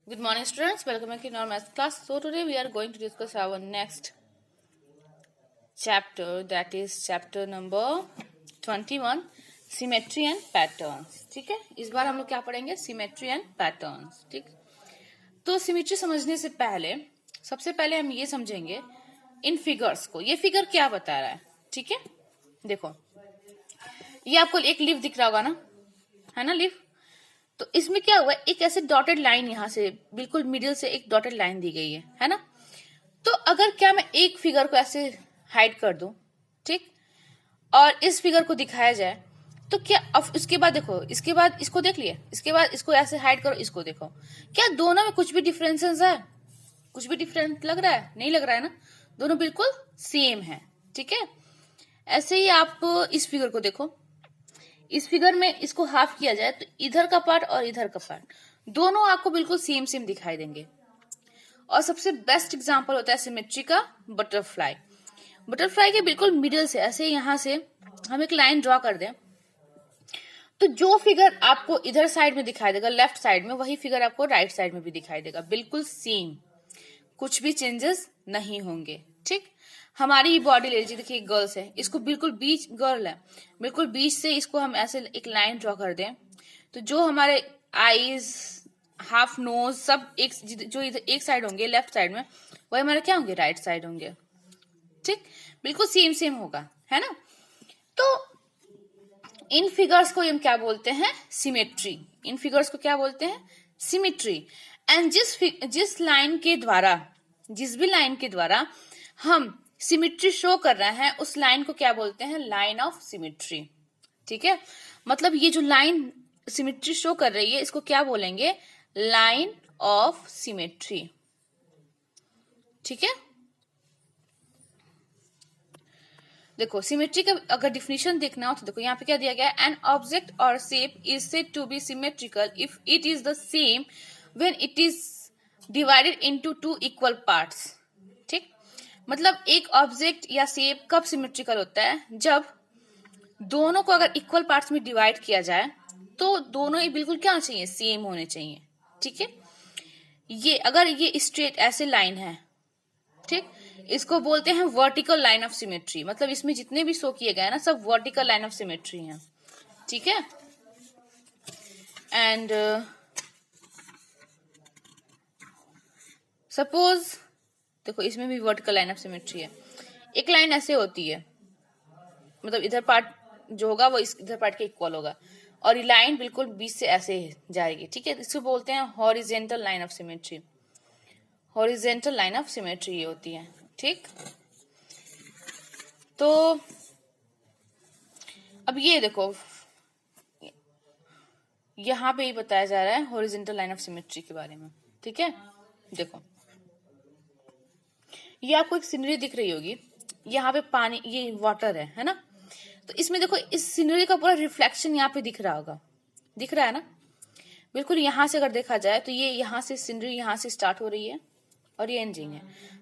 Good morning, students. Welcome back in our math class. So today we are going to discuss our next chapter, that is chapter number 21, symmetry and patterns. ठीक है, इस बार हम लोग क्या पढ़ेंगे? Symmetry and patterns. ठीक, तो symmetry समझने से पहले सबसे पहले हम ये समझेंगे इन फिगर्स को. ये फिगर क्या बता रहा है? ठीक है, देखो ये आपको एक लीफ दिख रहा होगा ना, है ना लीफ. तो इसमें क्या हुआ, एक ऐसे डॉटेड लाइन यहां से बिल्कुल मिडिल से एक डॉटेड लाइन दी गई है ना. तो अगर क्या मैं एक फिगर को ऐसे हाइड कर दूं, ठीक, और इस फिगर को दिखाया जाए तो क्या, अब इसके बाद देखो, इसके बाद इसको देख लिया, इसके बाद इसको ऐसे हाइड करो, इसको देखो, क्या दोनों में कुछ भी डिफरेंसेस है? कुछ भी डिफरेंस लग रहा है? नहीं लग रहा है ना, दोनों बिल्कुल सेम है. ठीक है, ऐसे ही आप इस फिगर को देखो. इस फिगर में इसको हाफ किया जाए तो इधर का पार्ट और इधर का पार्ट दोनों आपको बिल्कुल सेम सेम दिखाई देंगे. और सबसे बेस्ट एग्जांपल होता है सिमेट्री का बटरफ्लाई. बटरफ्लाई के बिल्कुल मिडिल से ऐसे यहां से हम एक लाइन ड्रॉ कर दें तो जो फिगर आपको इधर साइड में दिखाई देगा लेफ्ट साइड में, वही फिगर आपको राइट साइड में भी दिखाई देगा, बिल्कुल सेम, कुछ भी चेंजेस नहीं होंगे. ठीक, हमारी बॉडी ले लीजिए, देखिए गर्ल्स है, इसको बिल्कुल बीच, गर्ल है, बिल्कुल बीच से इसको हम ऐसे एक लाइन ड्रॉ कर दें तो जो हमारे आईज, हाफ नोज सब एक, जो इधर एक साइड होंगे लेफ्ट साइड में, वही हमारे क्या होंगे, राइट साइड होंगे. ठीक, बिल्कुल सेम सेम होगा, है ना. तो इन फिगर्स को हम क्या बोलते हैं? सिमेट्री. इन फिगर्स को क्या बोलते हैं? सिमेट्री. एंड जिस लाइन के द्वारा, जिस भी लाइन के द्वारा हम सिमेट्री शो कर रहे हैं उस लाइन को क्या बोलते हैं? Line of symmetry. ठीक है, मतलब ये जो लाइन सिमेट्री शो कर रही है इसको क्या बोलेंगे? Line of symmetry. ठीक है, देखो सिमेट्री का अगर डिफिनेशन देखना हो तो देखो यहाँ पे क्या दिया गया है? एन ऑब्जेक्ट और shape is said to be symmetrical if it is the same when it is divided into two equal parts. ठीक, मतलब एक ऑब्जेक्ट या शेप कब सिमेट्रिकल होता है? जब दोनों को अगर इक्वल पार्ट्स में डिवाइड किया जाए तो दोनों ही बिल्कुल क्या चाहिए? सेम होने चाहिए. ठीक है, ये अगर ये स्ट्रेट ऐसे लाइन है, ठीक, इसको बोलते हैं वर्टिकल लाइन ऑफ सिमेट्री. मतलब इसमें जितने भी शो किए गए ना सब वर्टिकल लाइन ऑफ सिमेट्री हैं. ठीक है, एंड सपोज देखो इसमें भी वर्टिकल लाइन ऑफ सिमेट्री है. एक लाइन ऐसे होती है, मतलब इधर पार्ट जो होगा वो इस इधर पार्ट के इक्वल होगा और ये लाइन बिल्कुल बीच से ऐसे जाएगी. ठीक है, इसको बोलते हैं horizontal line of symmetry. Horizontal line of symmetry ये होती है. ठीक, तो अब ये देखो यहां पे ही बताया जा रहा है हॉरिजेंटल लाइन ऑफ सिमेट्री के बारे में. ठीक है, देखो ये आपको एक सीनरी दिख रही होगी, यहाँ पे पानी, ये वाटर है ना. तो इसमें देखो इस सीनरी का पूरा रिफ्लेक्शन यहाँ पे दिख रहा होगा, दिख रहा है ना. बिल्कुल यहाँ से अगर देखा जाए तो ये यहाँ से सीनरी यहाँ से स्टार्ट हो रही है और ये एंडिंग है.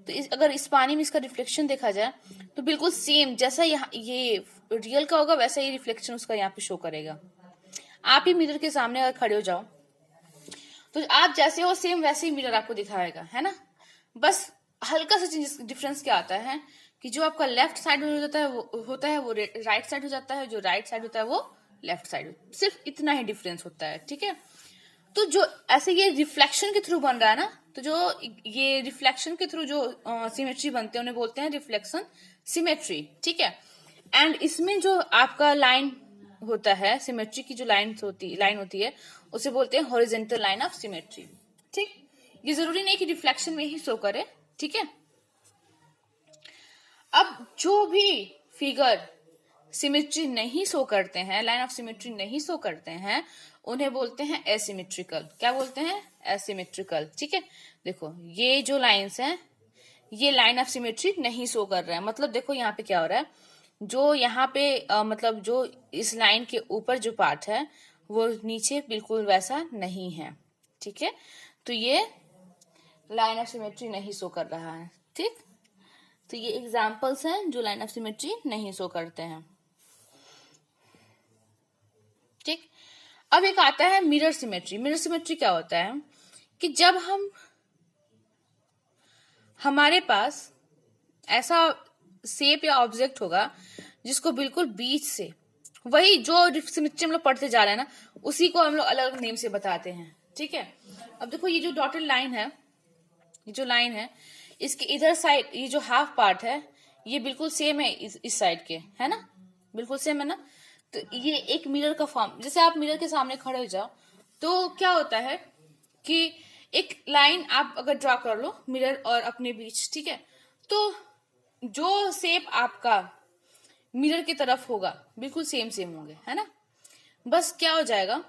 तो अगर इस पानी में इसका रिफ्लेक्शन देखा जाए तो बिल्कुल सेम जैसा यहाँ ये रियल का होगा वैसा ही रिफ्लेक्शन उसका यहाँ पे शो करेगा. आप ही मिरर के सामने अगर खड़े हो जाओ तो आप जैसे हो सेम वैसे ही मिरर आपको दिखाएगा, है ना. बस हल्का सा चेंज, डिफरेंस क्या आता है कि जो आपका लेफ्ट साइड हो जाता है वो राइट साइड हो जाता है, जो राइट साइड होता है वो लेफ्ट साइड. सिर्फ इतना ही डिफरेंस होता है. ठीक है, तो जो ऐसे ये रिफ्लेक्शन के थ्रू बन रहा है ना, तो जो ये रिफ्लेक्शन के थ्रू जो सिमेट्री बनते हैं उन्हें बोलते हैं रिफ्लेक्शन सिमेट्री. ठीक है, एंड इसमें जो आपका लाइन होता है, सिमेट्री की जो लाइन होती है उसे बोलते हैं हॉरिजेंटल लाइन ऑफ सिमेट्री. ठीक, ये जरूरी नहीं कि रिफ्लेक्शन में ही शो करे. ठीक है, अब जो भी फिगर सिमेट्री नहीं शो करते हैं, लाइन ऑफ सिमेट्री नहीं शो करते हैं, उन्हें बोलते हैं एसिमेट्रिकल. क्या बोलते हैं? एसिमेट्रिकल. ठीक है, देखो ये जो लाइंस हैं ये लाइन ऑफ सिमेट्री नहीं शो कर रहा है. मतलब देखो यहाँ पे क्या हो रहा है, जो यहाँ पे मतलब जो इस लाइन के ऊपर जो पार्ट है वो नीचे बिल्कुल वैसा नहीं है. ठीक है, तो ये लाइन ऑफ सिमेट्री नहीं शो कर रहा है. ठीक, तो ये एग्जांपल्स हैं जो लाइन ऑफ सिमेट्री नहीं शो करते हैं. ठीक, अब एक आता है मिरर सिमेट्री. मिरर सिमेट्री क्या होता है कि जब हमारे पास ऐसा शेप या ऑब्जेक्ट होगा जिसको बिल्कुल बीच से, वही जो सिमेट्री हम लोग पढ़ते जा रहे हैं ना, उसी को हम लोग अलग अलग नेम से बताते हैं, ठीक है। अब देखो ये जो डॉटेड लाइन है, ये जो लाइन है, इसके इधर साइड ये जो हाफ पार्ट है ये बिल्कुल सेम है इस साइड के, है ना, बिल्कुल सेम है ना। तो ये एक मिरर का फॉर्म, जैसे आप मिरर के सामने खड़े हो जाओ तो क्या होता है कि एक लाइन आप अगर ड्रॉ कर लो मिरर और अपने बीच, ठीक है, तो जो शेप आपका मिरर की तरफ होगा बिल्कुल सेम सेम होंगे, है ना। बस क्या हो जाएगा,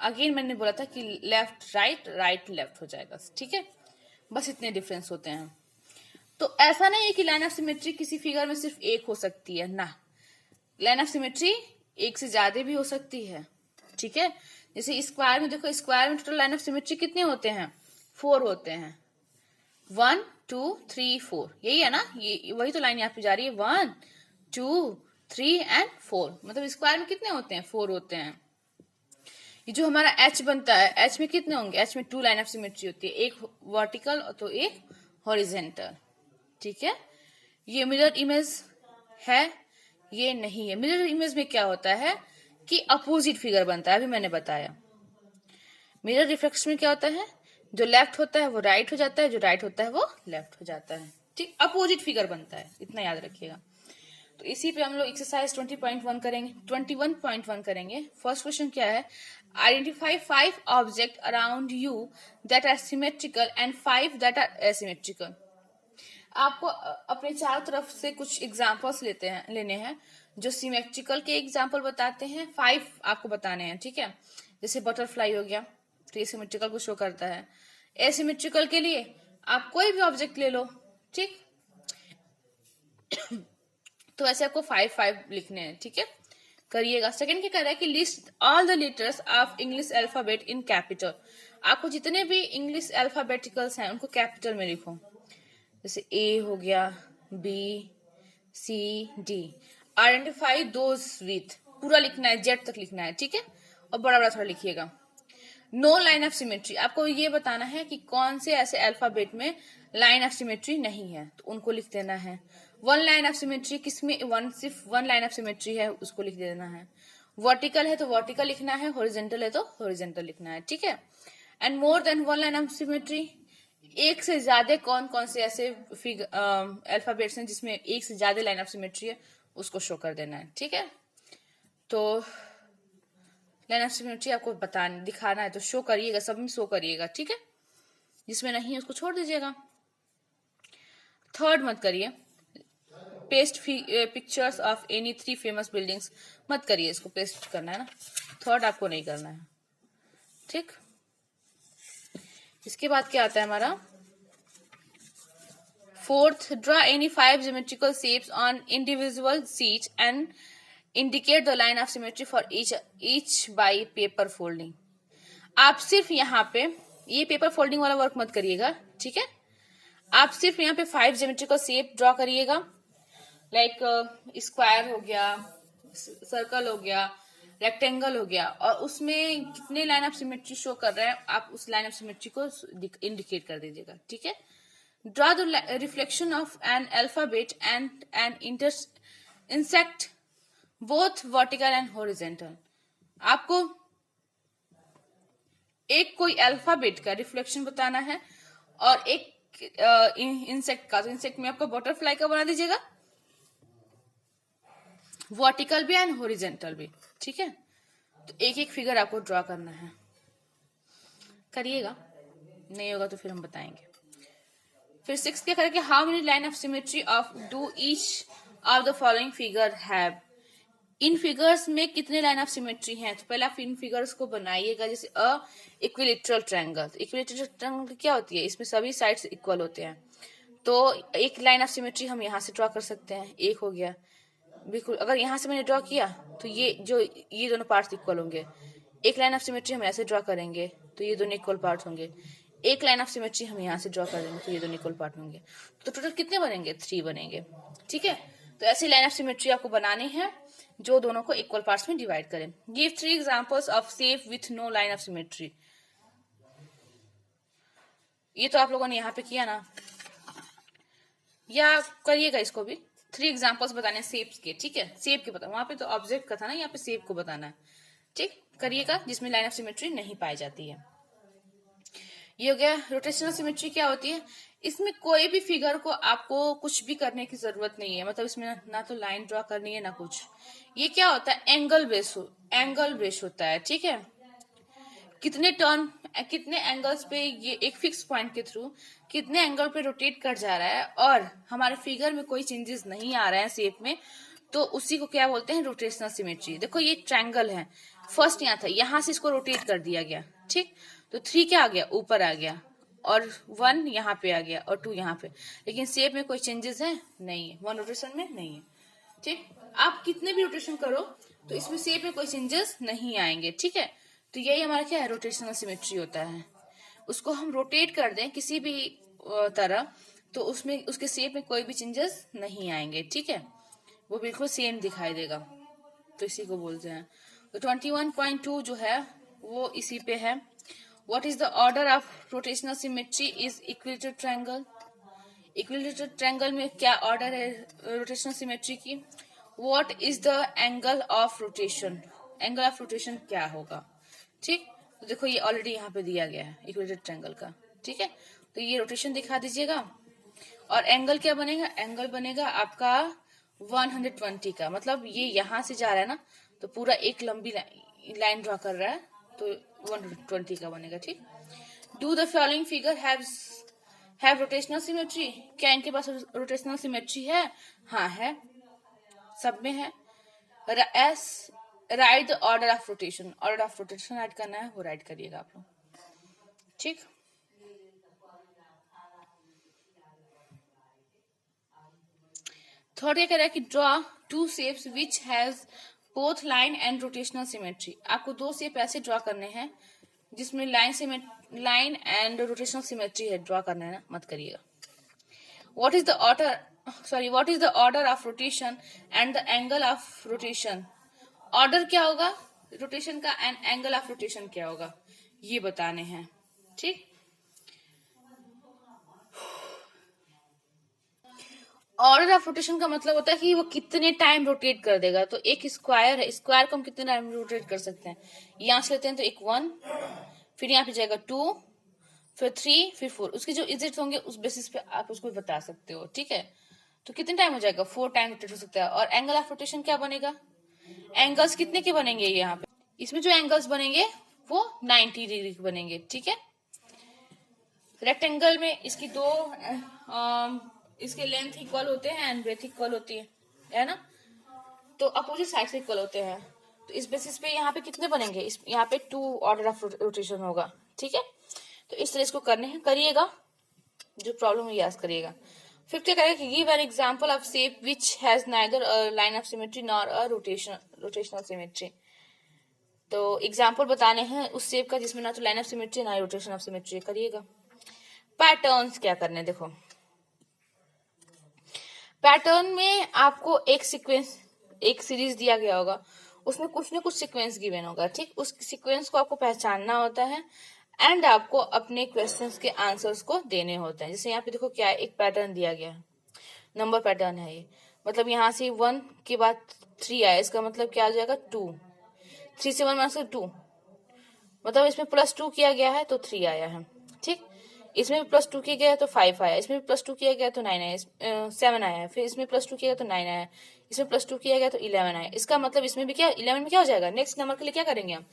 अगेन मैंने बोला था कि लेफ्ट राइट, राइट लेफ्ट हो जाएगा, ठीक है। बस इतने डिफरेंस होते हैं। तो ऐसा नहीं है कि लाइन ऑफ सिमेट्री किसी फिगर में सिर्फ एक हो सकती है ना, लाइन ऑफ सिमेट्री एक से ज्यादा भी हो सकती है, ठीक है। जैसे स्क्वायर में देखो, स्क्वायर में टोटल लाइन ऑफ सिमेट्री कितने होते हैं, 4 होते हैं, 1 2 3 4, यही है ना, ये वही तो लाइन यहाँ पे जा रही है, 1 2 3 एंड 4, मतलब स्क्वायर में कितने होते हैं, 4 होते हैं। ये जो हमारा एच बनता है, एच में कितने होंगे, एच में 2 लाइन ऑफ सिमेट्री होती है, एक वर्टिकल तो एक हॉरिजेंटल, ठीक है। ये मिरर इमेज है, ये नहीं है। मिरर इमेज में क्या होता है कि अपोजिट फिगर बनता है, अभी मैंने बताया। मिरर रिफ्लेक्शन में क्या होता है, जो लेफ्ट होता है वो राइट हो जाता है, जो राइट होता है वो लेफ्ट हो जाता है, ठीक, अपोजिट फिगर बनता है, इतना याद रखिएगा। तो इसी पे हम लोग एक्सरसाइज 20.1 करेंगे, 21.1 करेंगे। फर्स्ट क्वेश्चन क्या है, identify 5 object around you that are symmetrical and 5 that are asymmetrical. आपको अपने चारों तरफ से कुछ एग्जाम्पल्स लेने हैं जो सिमेट्रिकल के एग्जाम्पल बताते हैं, 5 आपको बताने हैं, ठीक है। जैसे बटरफ्लाई हो गया, तो ये सिमेट्रिकल को शो करता है। एसिमेट्रिकल के लिए आप कोई भी ऑब्जेक्ट ले लो, ठीक। तो ऐसे आपको 5 लिखने हैं, ठीक है, करिएगा। सेकंड क्या कर रहा है कि list all the letters of English alphabet in capital. आपको जितने भी इंग्लिश अल्फाबेटिकल्स हैं उनको कैपिटल में लिखो, जैसे ए हो गया, B C D. Identify those with, पूरा लिखना है, जेड तक लिखना है, ठीक है, और बड़ा बड़ा थोड़ा लिखिएगा। नो लाइन ऑफ सिमेट्री, आपको ये बताना है कि कौन से ऐसे अल्फाबेट में लाइन ऑफ सिमेट्री नहीं है, तो उनको लिख देना है। वन लाइन ऑफ सिमेट्री, किसमें सिर्फ वन लाइन ऑफ सिमेट्री है, उसको लिख देना है। वर्टिकल है तो वर्टिकल लिखना है, हॉरिजॉन्टल है तो हॉरिजॉन्टल लिखना है, ठीक है। And more than one line of symmetry, एक से ज्यादा कौन कौन से ऐसे अल्फाबेट्स हैं जिसमें एक से ज्यादा लाइन ऑफ सिमेट्री है, उसको शो कर देना है, ठीक है। तो लाइन ऑफ सिमेट्री आपको दिखाना है तो शो करिएगा, सब में शो करिएगा, ठीक है। जिसमें नहीं है उसको छोड़ दीजिएगा। थर्ड मत करिए, paste pictures of any 3 famous buildings मत करिए, इसको पेस्ट करना है ना, थर्ड आपको नहीं करना है, ठीक। इसके बाद क्या आता है हमारा fourth, draw any 5 geometrical shapes on individual sheet and indicate the line of symmetry for each by paper folding. आप सिर्फ यहाँ पे ये पेपर फोल्डिंग वाला वर्क मत करिएगा, ठीक है। आप सिर्फ यहाँ पे 5 ज्योमेट्रिकल शेप ड्रॉ करिएगा, लाइक स्क्वायर हो गया, सर्कल हो गया, रेक्टेंगल हो गया, और उसमें कितने लाइन ऑफ सिमेट्री शो कर रहे हैं आप उस लाइन ऑफ सिमेट्री को इंडिकेट कर दीजिएगा, ठीक है। Draw the reflection of an alphabet and an insect both vertical and horizontal. आपको एक कोई अल्फाबेट का रिफ्लेक्शन बताना है और एक इंसेक्ट का, तो इंसेक्ट में आपको बटरफ्लाई का बना दीजिएगा, वर्टिकल भी एंड हॉरिजॉन्टल भी, ठीक है। तो एक एक फिगर आपको ड्रॉ करना है, करिएगा, नहीं होगा तो फिर हम बताएंगे। फिर 6 क्या करेंगे, how many line of symmetry of do each of the following figure have. In figures में कितने लाइन ऑफ सिमेट्री हैं, तो पहले आप इन फिगर्स को बनाइएगा। जैसे अ इक्विलेटरल ट्रायंगल, इक्विलेटरल ट्रायंगल क्या होती है, इसमें सभी साइड्स इक्वल होते हैं, तो एक लाइन ऑफ सिमेट्री हम यहाँ से ड्रॉ कर सकते हैं, एक हो गया बिल्कुल। अगर यहाँ से मैंने ड्रॉ किया तो ये दोनों पार्ट्स इक्वल होंगे। एक लाइन ऑफ सिमेट्री हम ऐसे ड्रॉ करेंगे तो ये दोनों इक्वल पार्ट होंगे। एक लाइन ऑफ सिमेट्री हम यहाँ से ड्रॉ कर देंगे तो ये दोनों इक्वल पार्ट होंगे। तो टोटल कितने बनेंगे, 3 बनेंगे, ठीक है। तो ऐसी लाइन ऑफ सिमेट्री आपको बनानी है जो दोनों को इक्वल पार्ट्स में डिवाइड करें। Give 3 examples of shape with no line of symmetry. ये तो आप लोगों ने यहाँ पे किया ना, या करिएगा इसको भी। 3 एग्जाम्पल्स बताने शेप्स के, ठीक है, शेप के बता, वहां पे तो ऑब्जेक्ट का था ना, यहाँ पे शेप को बताना है, ठीक, करिएगा, जिसमें लाइन ऑफ सिमेट्री नहीं पाई जाती है। ये हो गया। रोटेशनल सिमेट्री क्या होती है? इसमें कोई भी फिगर को आपको कुछ भी करने की जरूरत नहीं है, मतलब इसमें ना तो लाइन ड्रॉ करनी है ना कुछ। ये क्या होता है? एंगल बेस होता है, ठीक है। कितने एंगल्स पे ये एक फिक्स पॉइंट के थ्रू कितने एंगल पे रोटेट कर जा रहा है, और हमारे फिगर में कोई चेंजेस नहीं आ रहे हैं शेप में, तो उसी को क्या बोलते हैं? Rotational symmetry. देखो ये ट्रायंगल है, फर्स्ट यहाँ था, यहाँ से इसको रोटेट कर दिया गया, ठीक, तो 3 क्या आ गया? ऊपर आ गया, और 1 यहाँ पे आ गया, और 2 यहाँ पे, लेकिन शेप में कोई चेंजेस है नहीं है, 1 रोटेशन में नहीं है, ठीक। आप कितने भी रोटेशन करो तो इसमें शेप में कोई चेंजेस नहीं आएंगे, ठीक है। तो यही हमारा क्या है? रोटेशनल सिमेट्री होता है। उसको हम रोटेट कर दें किसी भी तरह, तो उसमें उसके शेप में कोई भी चेंजेस नहीं आएंगे, ठीक है, वो बिल्कुल सेम दिखाई देगा, तो इसी को बोलते हैं। तो 21.2 जो है वो इसी पे है। What is the order of rotational symmetry is equilateral triangle. Equilateral triangle में क्या ऑर्डर है रोटेशनल सिमेट्री की? What is the angle of rotation, angle of rotation क्या होगा, ठीक। तो देखो ये ऑलरेडी यहाँ पे दिया गया है इक्विलेटरल ट्रायंगल का, ठीक है। तो ये रोटेशन दिखा दीजिएगा, और एंगल क्या बनेगा? एंगल बनेगा आपका 120 का, मतलब ये यहाँ से जा रहा है ना, तो पूरा एक लंबी लाइन ड्रॉ कर रहा है, तो 120 का बनेगा, ठीक। Do the following figure have rotational symmetry. क्या इनके पास रोटेशनल सिमेट्री है? हाँ है, सब में है। Right the order of rotation, order of rotation right करना है, वो राइट करिएगा आप लोग, ठीक। थर्ड क्या कह रहा है कि draw 2 shapes which has both line and rotational symmetry. आपको 2 शेप ऐसे ड्रॉ करने हैं जिसमें लाइन एंड रोटेशनल सिमेट्री है, ड्रॉ करना है ना, मत करिएगा। What is the order of rotation and the angle of rotation. Order क्या होगा रोटेशन का एंड एंगल ऑफ रोटेशन क्या होगा, ये बताने हैं, ठीक। ऑर्डर ऑफ रोटेशन का मतलब होता है कि वो कितने टाइम रोटेट कर देगा। तो एक स्क्वायर है, स्क्वायर को हम कितने टाइम रोटेट कर सकते हैं? यहां से लेते हैं तो एक 1, फिर यहाँ पे जाएगा 2, फिर 3, फिर 4, उसके जो इजिट होंगे उस बेसिस पे आप उसको बता सकते हो, ठीक है। तो कितने टाइम हो जाएगा? 4 टाइम रोटेट हो सकता है। और एंगल ऑफ रोटेशन क्या बनेगा? एंगल्स कितने के बनेंगे यहाँ पे? इसमें जो एंगल्स बनेंगे वो 90 डिग्री के बनेंगे, ठीक है। रेक्टेंगल में इसकी इसके लेंथ इक्वल होते हैं एंड ब्रेथ इक्वल होती है ना, तो अपोजिट साइड से इक्वल होते हैं। तो इस बेसिस पे यहाँ पे कितने बनेंगे? यहाँ पे 2 ऑर्डर ऑफ रोटेशन होगा, ठीक है। तो इस तरह इसको करने हैं, करिएगा, जो प्रॉब्लम है याद करिएगा। 5th क्या करेगा कि give an example of shape which has neither line of symmetry nor a rotational symmetry. तो एग्जाम्पल बताने हैं उस शेप का जिसमें ना तो लाइन ऑफ सिमेट्री ना रोटेशन ऑफ सिमेट्री, करिएगा। पैटर्न्स क्या करने, देखो पैटर्न में आपको एक सीरीज दिया गया होगा, उसमें कुछ ना कुछ सीक्वेंस गिवन होगा, ठीक। उस सीक्वेंस को आपको पहचानना होता है एंड आपको अपने क्वेश्चंस के आंसर्स को देने होते हैं। जैसे यहाँ पे देखो क्या है, एक पैटर्न दिया गया है, नंबर पैटर्न है ये, मतलब यहाँ से 1 के बाद 3 आया, इसका मतलब क्या आ जाएगा? 2। 3 से 1 माइनस 2, मतलब इसमें +2 किया गया है तो 3 आया है, ठीक। इसमें भी +2 किया गया तो 5 आया, इसमें भी +2 किया गया तो 9 आया, 7 आया, फिर इसमें +2 किया गया तो 9 आया, इसमें +2 किया गया तो 11 आया। इसका मतलब इसमें भी क्या, 11 में क्या हो जाएगा? नेक्स्ट नंबर के लिए क्या करेंगे हम?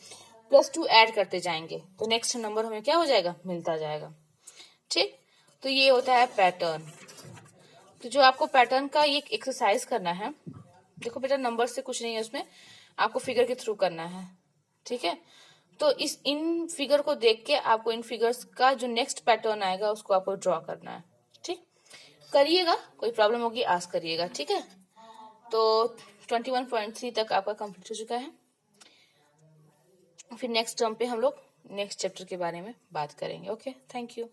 +2 ऐड करते जाएंगे, तो नेक्स्ट नंबर हमें क्या हो जाएगा? मिलता जाएगा, ठीक। तो ये होता है पैटर्न। तो जो आपको पैटर्न का ये एक्सरसाइज करना है, देखो बेटा नंबर से कुछ नहीं है उसमें, आपको फिगर के थ्रू करना है, ठीक है। तो इन फिगर को देख के आपको इन फिगर्स का जो नेक्स्ट पैटर्न आएगा उसको आपको ड्रॉ करना है, ठीक। करिएगा, कोई प्रॉब्लम होगी आस्क करिएगा, ठीक है। तो 21.3 तक आपका कंप्लीट हो चुका है। फिर नेक्स्ट टर्म पे हम लोग नेक्स्ट चैप्टर के बारे में बात करेंगे। Okay, thank you.